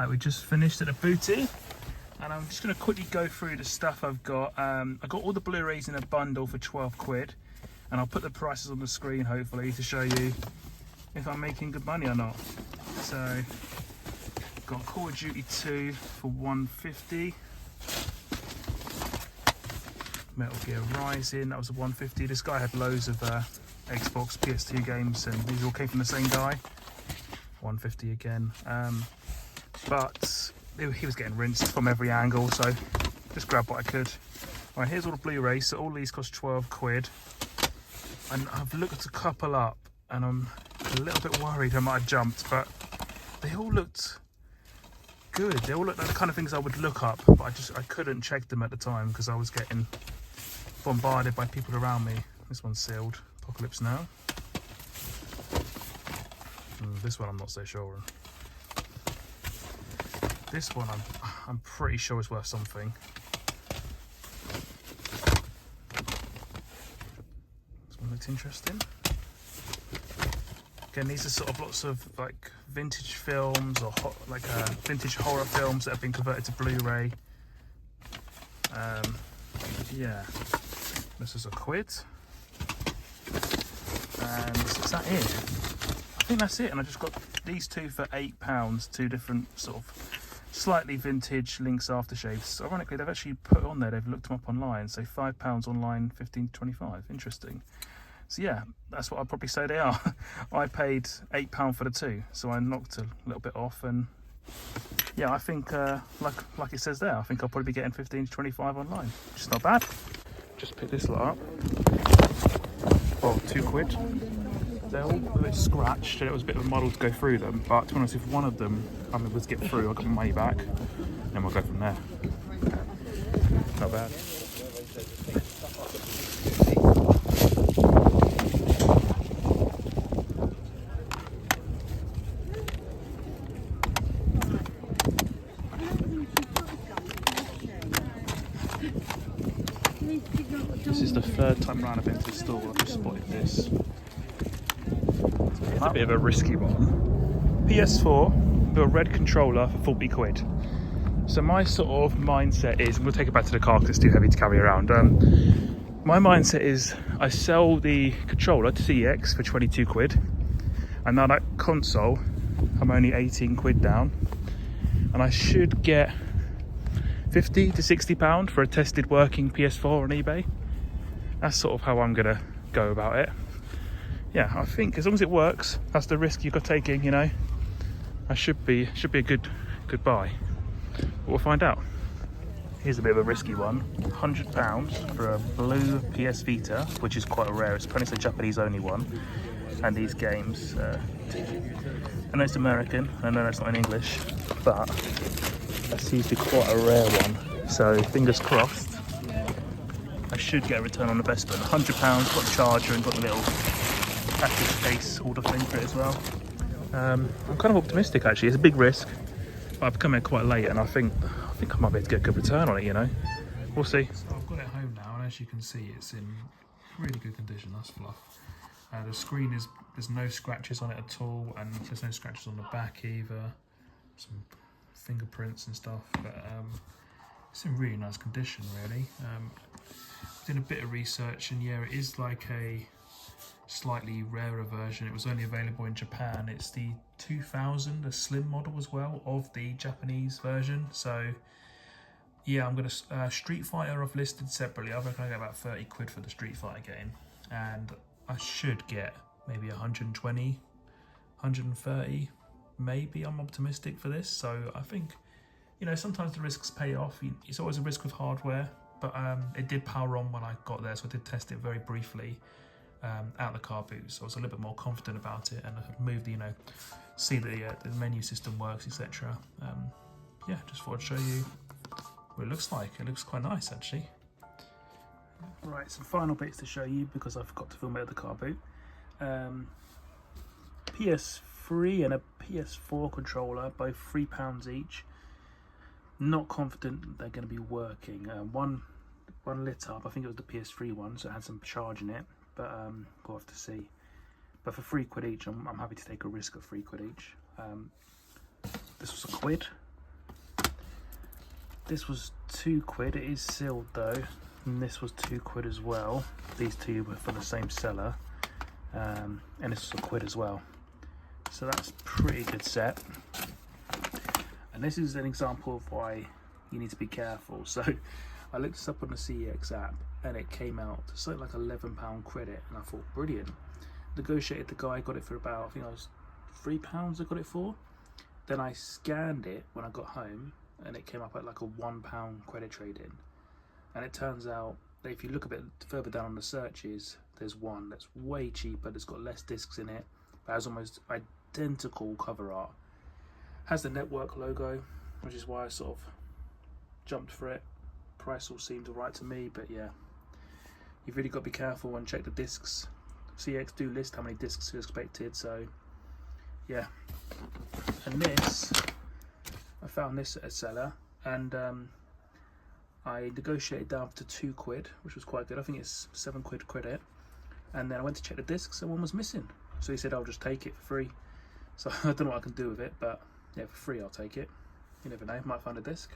Right, we just finished at a booty, and I'm just going to quickly go through the stuff I've got. I got all the Blu-rays in a bundle for 12 quid, and I'll put the prices on the screen hopefully to show you if I'm making good money or not. So, got Call of Duty 2 for 150. Metal Gear Rising, that was a 150. This guy had loads of Xbox, PS2 games, and these all came from the same guy. 150 again. But he was getting rinsed from every angle, so just grabbed what I could. Right, here's all the Blu-rays. So all these cost 12 quid. And I've looked a couple up, and I'm a little bit worried I might have jumped, but they all looked good. They all looked like the kind of things I would look up, but I couldn't check them at the time because I was getting bombarded by people around me. This one's sealed. Apocalypse Now. This one I'm not so sure on. This one I'm pretty sure is worth something. This one looks interesting. Again, these are sort of lots of like vintage films or vintage horror films that have been converted to Blu-ray. Yeah, this is a quid. And is that it? I think that's it. And I just got these two for £8. Two different sort of slightly vintage Lynx aftershaves. Ironically, they've actually put on there, they've looked them up online. So £5 online, 15.25. Interesting. So yeah, that's what I'd probably say they are. I paid £8 for the two, so I knocked a little bit off, and yeah, I think like it says there, I think I'll probably be getting 15 to 25 online, which is not bad. Just pick this lot up. Oh, 2 quid. They're all a bit scratched, and it was a bit of a muddle to go through them, but to be honest, if one of them was to get through, I got my money back, and we'll go from there. Not bad. This is the third time round I've been to the store. I've just spotted this. It's a bit of a risky one. PS4 with a red controller for 40 quid. So my sort of mindset is, we'll take it back to the car because it's too heavy to carry around. My mindset is I sell the controller to CEX for 22 quid. And now that console, I'm only 18 quid down. And I should get 50 to 60 pound for a tested working PS4 on eBay. That's sort of how I'm gonna go about it. Yeah, I think as long as it works, that's the risk you're taking, you know. I should be a good buy. But we'll find out. Here's a bit of a risky one. £100 for a blue PS Vita, which is quite rare. It's apparently a Japanese only one. And these games, I know it's American, I know it's not in English, but that seems to be quite a rare one. So fingers crossed. I should get a return on investment. £100, got the charger and got the little package case order thing for it as well. I'm kind of optimistic actually. It's a big risk, but I've come here quite late, and I think I might be able to get a good return on it. You know, we'll see. So I've got it home now, and as you can see, it's in really good condition. That's fluff. The screen there's no scratches on it at all, and there's no scratches on the back either. Some fingerprints and stuff, but it's in really nice condition really. Did a bit of research, and yeah, it is like a slightly rarer version. It was only available in Japan. It's the 2000, a slim model as well of the Japanese version. So yeah, I'm gonna Street Fighter I've listed separately. I reckon I get about 30 quid for the Street Fighter game, and I should get maybe 120, 130 maybe. I'm optimistic for this. So I think, you know, sometimes the risks pay off. It's always a risk with hardware, but it did power on when I got there, so I did test it very briefly out the car boot, so I was a little bit more confident about it, and I could move the, see that the menu system works, etc. Yeah, just thought I'd show you what it looks like. It looks quite nice actually. Right, some final bits to show you because I forgot to film it at the car boot. PS3 and a PS4 controller, both £3 each. Not confident that they're going to be working. One lit up, I think it was the PS3 one, so it had some charge in it, but we'll have to see. But for 3 quid each, I'm happy to take a risk of 3 quid each. This was a quid. This was £2. It is sealed though, and this was £2 as well. These two were from the same seller, and this was £1 as well. So that's pretty good set. And this is an example of why you need to be careful. So I looked this up on the CEX app, and it came out to something like £11 credit, and I thought, brilliant. Negotiated the guy, got it for about, I think it was £3 I got it for. Then I scanned it when I got home, and it came up at like a £1 credit trade-in. And it turns out that if you look a bit further down on the searches, there's one that's way cheaper, that's got less discs in it, but has almost identical cover art. Has the network logo, which is why I sort of jumped for it. Price all seemed alright to me, but yeah, you've really got to be careful and check the discs. CX do list how many discs are expected, so yeah. And this, I found this at a seller, and I negotiated down to £2, which was quite good. I think it's £7 credit. And then I went to check the discs, and one was missing. So he said, I'll just take it for free. So I don't know what I can do with it, but yeah, for free I'll take it. You never know, might find a disc.